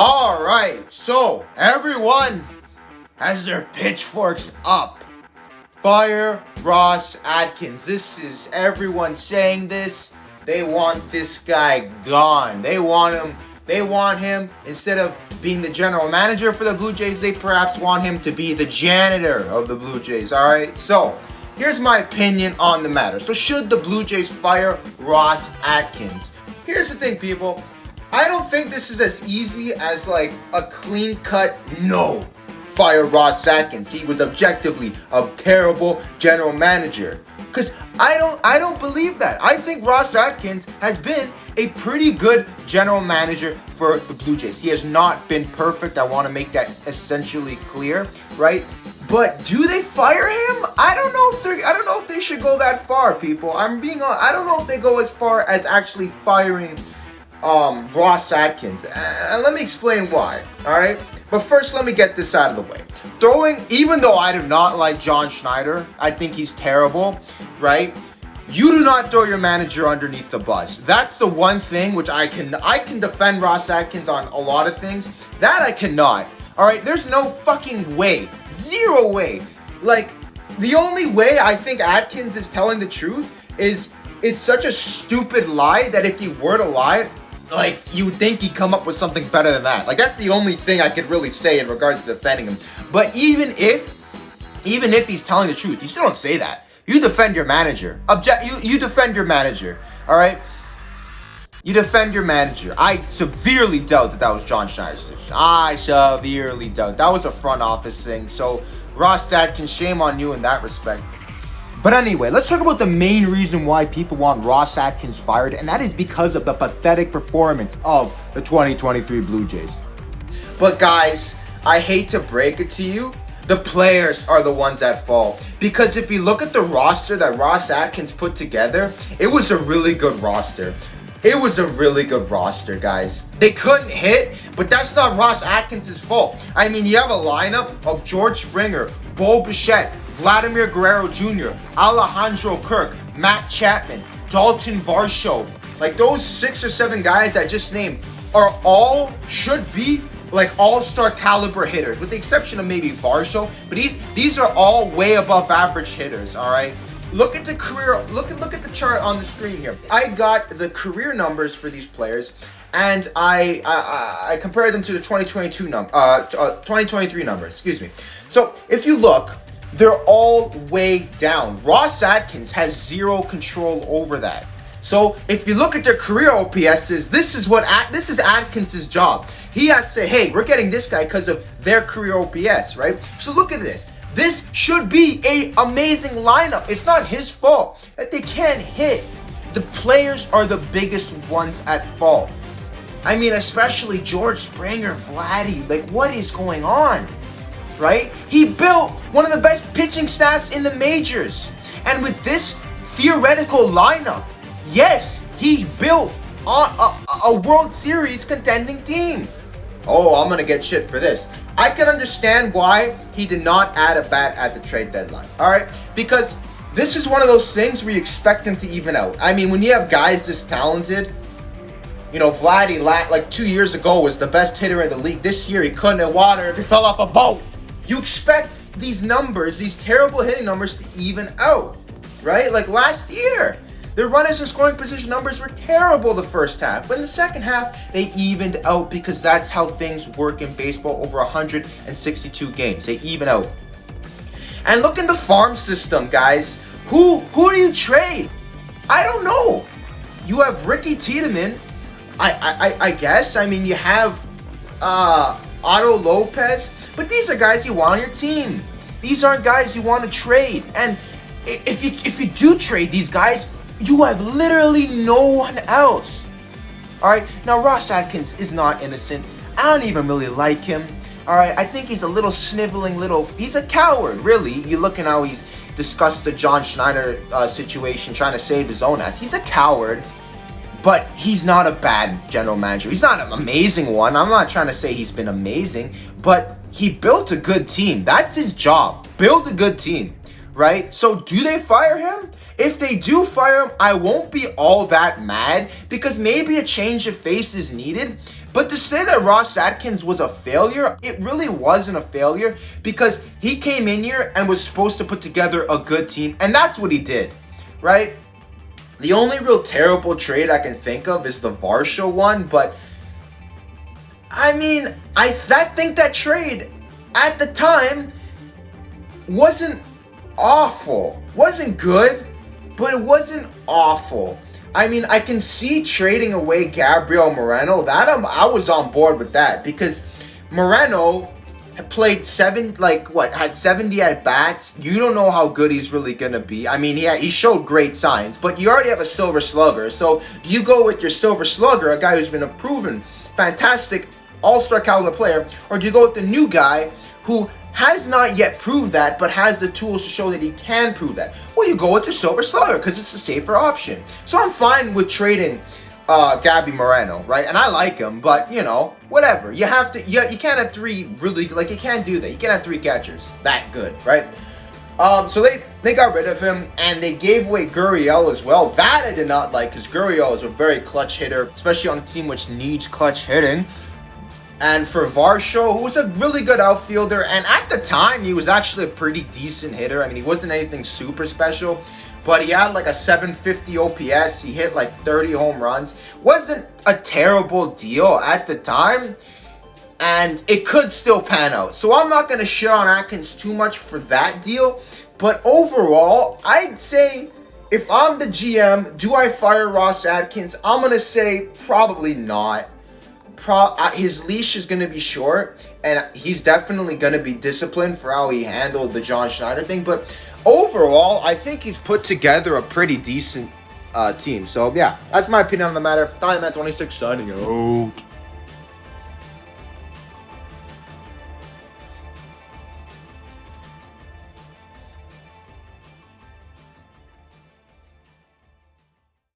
All right, so everyone has their pitchforks up. Fire Ross Atkins. This is everyone saying this. They want this guy gone. They want him. They want him, instead of being the general manager for the Blue Jays, they perhaps want him to be the janitor of the Blue Jays. All right, so here's my opinion on the matter. So should the Blue Jays fire Ross Atkins? Here's the thing, people. I don't think this is as easy as like a clean-cut no. Fire Ross Atkins. He was objectively a terrible general manager. Because I don't believe that. I think Ross Atkins has been a pretty good general manager for the Blue Jays. He has not been perfect. I want to make that essentially clear, right? But do they fire him? I don't know if they should go that far, people. I don't know if they go as far as actually firing Ross Atkins. And let me explain why. All right. But first, let me get this out of the way. Even though I do not like John Schneider, I think he's terrible, right? You do not throw your manager underneath the bus. That's the one thing which I can defend Ross Atkins on a lot of things. That I cannot. All right, there's no fucking way. Zero way. Like, the only way I think Atkins is telling the truth is it's such a stupid lie that if he were to lie, like, you would think he'd come up with something better than that. Like, that's the only thing I could really say in regards to defending him. But even if he's telling the truth, you still don't say that. You defend your manager. You defend your manager. All right? You defend your manager. I severely doubt that was John Schneider's decision. I severely doubt. That was a front office thing. So, Ross Atkins, shame on you in that respect. But anyway, let's talk about the main reason why people want Ross Atkins fired, and that is because of the pathetic performance of the 2023 Blue Jays. But guys, I hate to break it to you, the players are the ones at fault. Because if you look at the roster that Ross Atkins put together, it was a really good roster. It was a really good roster, guys. They couldn't hit, but that's not Ross Atkins' fault. I mean, you have a lineup of George Springer, Bo Bichette, Vladimir Guerrero Jr., Alejandro Kirk, Matt Chapman, Dalton Varsho. Like, those 6 or 7 guys I just named should be like all-star caliber hitters, with the exception of maybe Varsho. But these are all way above average hitters, all right? Look at the career, look at the chart on the screen here. I got the career numbers for these players, and I compared them to the 2023 numbers, excuse me. So if you look, they're all way down. Ross Atkins has zero control over that. So if you look at their career OPSs, this is Atkins' job. He has to say, hey, we're getting this guy because of their career OPS, right? So look at this. This should be an amazing lineup. It's not his fault that they can't hit. The players are the biggest ones at fault. I mean, especially George Springer, Vladdy. Like, what is going on? Right? He built one of the best pitching stats in the majors. And with this theoretical lineup, yes, he built a World Series contending team. Oh, I'm going to get shit for this. I can understand why he did not add a bat at the trade deadline. All right? Because this is one of those things where you expect him to even out. I mean, when you have guys this talented, you know, Vladdy, like 2 years ago, was the best hitter in the league. This year, he couldn't hit water if he fell off a boat. You expect these numbers, these terrible hitting numbers, to even out, right? Like last year, their runners and scoring position numbers were terrible the first half, but in the second half, they evened out because that's how things work in baseball over 162 games. They even out. And look in the farm system, guys. Who do you trade? I don't know. You have Ricky Tiedemann, I guess. I mean, you have Otto Lopez. But these are guys you want on your team. These aren't guys you want to trade. And if you do trade these guys, you have literally no one else. All right. Now, Ross Atkins is not innocent. I don't even really like him. All right. I think he's a little sniveling he's a coward, really. You look at how he's discussed the John Schneider situation, trying to save his own ass. He's a coward. But he's not a bad general manager. He's not an amazing one. I'm not trying to say he's been amazing, but he built a good team. That's his job. Build a good team, right? So do they fire him? If they do fire him, I won't be all that mad because maybe a change of face is needed. But to say that Ross Atkins was a failure, it really wasn't a failure because he came in here and was supposed to put together a good team, and that's what he did, right? The only real terrible trade I can think of is the Varsho one, but I mean, I think that trade at the time wasn't awful. Wasn't good, but it wasn't awful. I mean, I can see trading away Gabriel Moreno. That I was on board with that because Moreno had played had 70 at bats. You don't know how good he's really gonna be. I mean, he showed great signs, but you already have a silver slugger. So do you go with your silver slugger, a guy who's been a proven fantastic all-star caliber player, or do you go with the new guy who has not yet proved that, but has the tools to show that he can prove that? Well, you go with the silver slugger because it's a safer option. So I'm fine with trading Gabby Moreno, right? And I like him, but you know, whatever. You have to. You can't have three really you can't do that. You can't have three catchers that good, right? So they got rid of him and they gave away Gurriel as well. That I did not like because Gurriel is a very clutch hitter, especially on a team which needs clutch hitting. And for Varsho, who was a really good outfielder, and at the time, he was actually a pretty decent hitter. I mean, he wasn't anything super special, but he had like a 750 OPS. He hit like 30 home runs. Wasn't a terrible deal at the time, and it could still pan out. So I'm not going to shit on Atkins too much for that deal, but overall, I'd say if I'm the GM, do I fire Ross Atkins? I'm going to say probably not. His leash is going to be short, and he's definitely going to be disciplined for how he handled the John Schneider thing. But overall, I think he's put together a pretty decent team. So, yeah, that's my opinion on the matter. Diamond 26 signing out.